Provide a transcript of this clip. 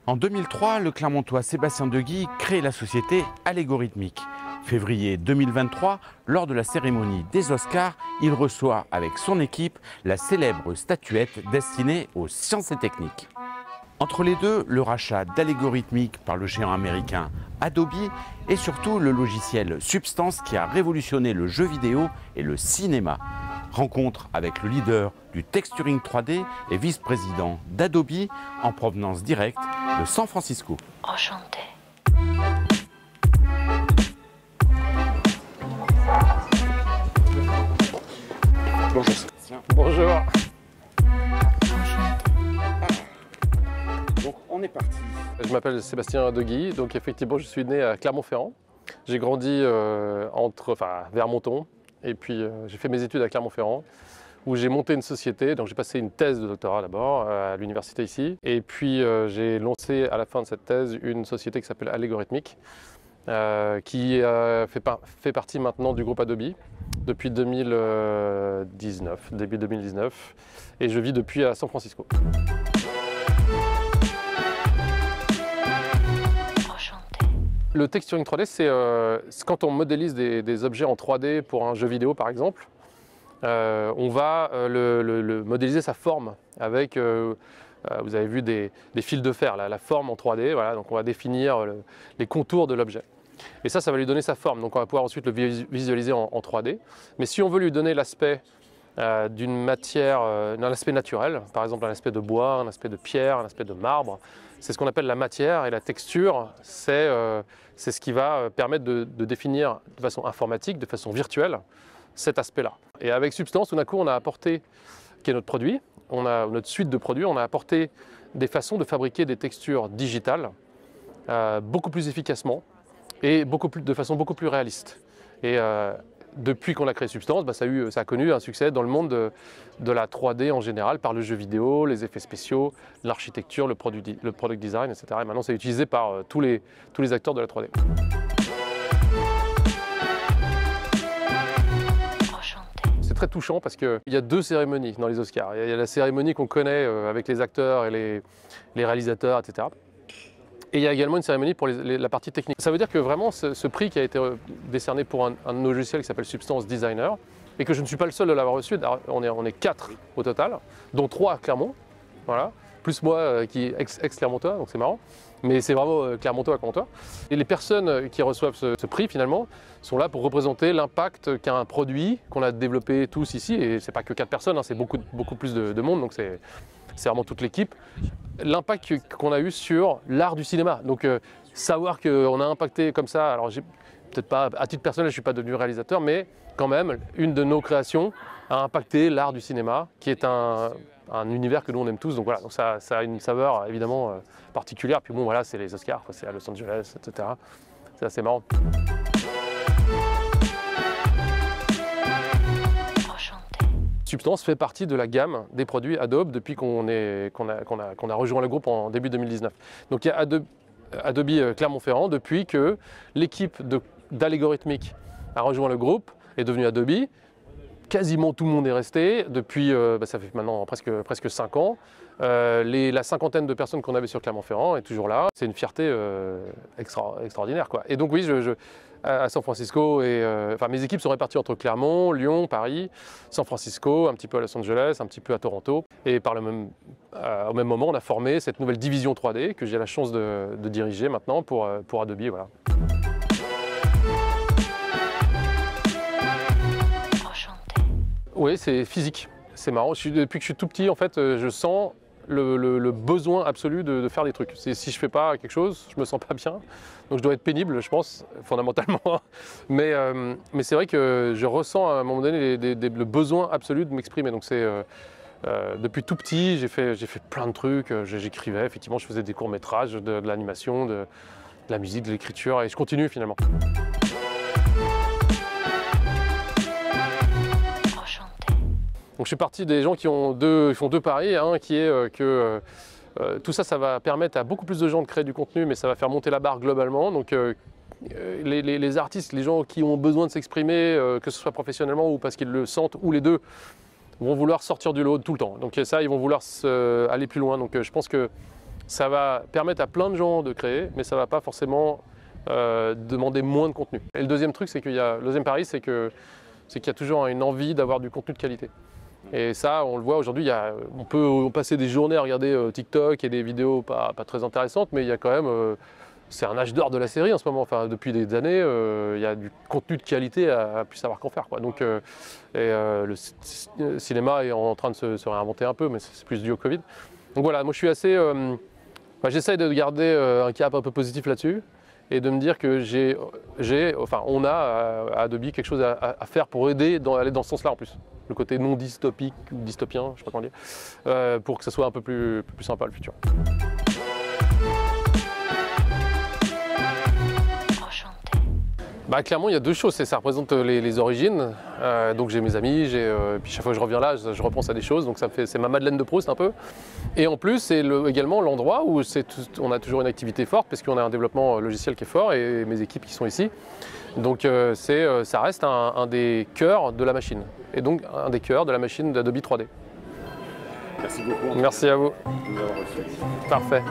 En 2003, le Clermontois Sébastien Deguy crée la société Allégorithmique. Février 2023, lors de la cérémonie des Oscars, il reçoit avec son équipe la célèbre statuette destinée aux sciences et techniques. Entre les deux, le rachat d'Allégorithmique par le géant américain Adobe et surtout le logiciel Substance qui a révolutionné le jeu vidéo et le cinéma. Rencontre avec le leader du texturing 3D et vice-président d'Adobe en provenance directe de San Francisco. Enchanté. Bonjour Sébastien. Bonjour. Donc on est parti. Je m'appelle Sébastien Deguy, donc effectivement je suis né à Clermont-Ferrand. J'ai grandi vers Menton et puis j'ai fait mes études à Clermont-Ferrand où j'ai monté une société, donc j'ai passé une thèse de doctorat d'abord à l'université ici et puis j'ai lancé à la fin de cette thèse une société qui s'appelle Allégorithmique qui fait partie maintenant du groupe Adobe depuis 2019, début 2019 et je vis depuis à San Francisco. Le texturing 3D, c'est quand on modélise des objets en 3D pour un jeu vidéo par exemple, on va le modéliser sa forme avec, vous avez vu des fils de fer, la forme en 3D, voilà, donc on va définir les contours de l'objet. Et ça va lui donner sa forme, donc on va pouvoir ensuite le visualiser en 3D. Mais si on veut lui donner l'aspect d'une matière, un aspect naturel, par exemple un aspect de bois, un aspect de pierre, un aspect de marbre, c'est ce qu'on appelle la matière et la texture, c'est ce qui va permettre de définir de façon informatique, de façon virtuelle, cet aspect-là. Et avec Substance, tout d'un coup, on a apporté, qui est notre produit, notre suite de produits, on a apporté des façons de fabriquer des textures digitales beaucoup plus efficacement et de façon beaucoup plus réaliste. Et depuis qu'on a créé Substance, ça a connu un succès dans le monde de la 3D en général, par le jeu vidéo, les effets spéciaux, l'architecture, le product design, etc. Et maintenant, c'est utilisé par tous les acteurs de la 3D. C'est très touchant parce qu'il y a deux cérémonies dans les Oscars. Il y a la cérémonie qu'on connaît avec les acteurs et les réalisateurs, etc. Et il y a également une cérémonie pour la partie technique. Ça veut dire que vraiment ce prix qui a été décerné pour un de nos logiciels qui s'appelle Substance Designer, et que je ne suis pas le seul de l'avoir reçu, on est 4 au total, dont 3 à Clermont, voilà, plus moi qui est ex-Clermontois, donc c'est marrant, mais c'est vraiment Clermontois à Clermontois. Et les personnes qui reçoivent ce prix finalement sont là pour représenter l'impact qu'a un produit qu'on a développé tous ici, et c'est pas que 4 personnes, hein, c'est beaucoup plus de monde, donc c'est vraiment toute l'équipe. L'impact qu'on a eu sur l'art du cinéma. Donc savoir qu'on a impacté comme ça, alors peut-être pas à titre personnel, je ne suis pas devenu réalisateur, mais quand même, une de nos créations a impacté l'art du cinéma, qui est un univers que nous on aime tous. Donc voilà, donc ça a une saveur évidemment particulière. Puis bon voilà, c'est les Oscars, c'est à Los Angeles, etc. C'est assez marrant. Substance fait partie de la gamme des produits Adobe depuis qu'on a rejoint le groupe en début 2019. Donc il y a Adobe Clermont-Ferrand depuis que l'équipe d'Allégorithmique a rejoint le groupe, est devenue Adobe. Quasiment tout le monde est resté depuis, ça fait maintenant presque 5 ans. La cinquantaine de personnes qu'on avait sur Clermont-Ferrand est toujours là. C'est une fierté extraordinaire, quoi. Et donc oui, à San Francisco, mes équipes sont réparties entre Clermont, Lyon, Paris, San Francisco, un petit peu à Los Angeles, un petit peu à Toronto. Et au même moment, on a formé cette nouvelle division 3D que j'ai la chance de diriger maintenant pour Adobe. Voilà. Oui, c'est physique. C'est marrant. Depuis que je suis tout petit, en fait, je sens le besoin absolu de faire des trucs. Si je fais pas quelque chose, je me sens pas bien. Donc je dois être pénible, je pense, fondamentalement. Mais c'est vrai que je ressens à un moment donné le besoin absolu de m'exprimer. Donc depuis tout petit, j'ai fait plein de trucs. J'écrivais, effectivement, je faisais des courts-métrages, de l'animation, de la musique, de l'écriture, et je continue finalement. Donc je suis parti des gens qui font deux paris, hein, qui est que tout ça, ça va permettre à beaucoup plus de gens de créer du contenu, mais ça va faire monter la barre globalement. Donc les artistes, les gens qui ont besoin de s'exprimer, que ce soit professionnellement ou parce qu'ils le sentent, ou les deux, vont vouloir sortir du lot tout le temps. Donc ça, ils vont vouloir aller plus loin. Donc je pense que Ça va permettre à plein de gens de créer, mais ça ne va pas forcément demander moins de contenu. Et le deuxième truc, le deuxième pari, c'est qu'il y a toujours une envie d'avoir du contenu de qualité. Et ça, on le voit aujourd'hui, on peut passer des journées à regarder TikTok et des vidéos pas très intéressantes, mais il y a quand même, c'est un âge d'or de la série en ce moment. Enfin, depuis des années, il y a du contenu de qualité à plus savoir qu'en faire, quoi. Donc, le cinéma est en train de se réinventer un peu, mais c'est plus dû au Covid. Donc voilà, moi je suis assez, j'essaye de garder un cap un peu positif là-dessus et de me dire que on a à Adobe quelque chose à faire pour aider aller dans ce sens-là en plus. Le côté non dystopique ou dystopien, je ne sais pas comment dire, pour que ça soit un peu plus sympa le futur. Bah, clairement, il y a deux choses. Ça représente les origines. Donc j'ai mes amis, puis chaque fois que je reviens là, je repense à des choses. Donc c'est ma Madeleine de Proust un peu. Et en plus, c'est également l'endroit où on a toujours une activité forte parce qu'on a un développement logiciel qui est fort et mes équipes qui sont ici. Donc ça reste un des cœurs de la machine. Et donc un des cœurs de la machine d'Adobe 3D. Merci beaucoup. Merci à vous. De nous avoir reçus. Parfait.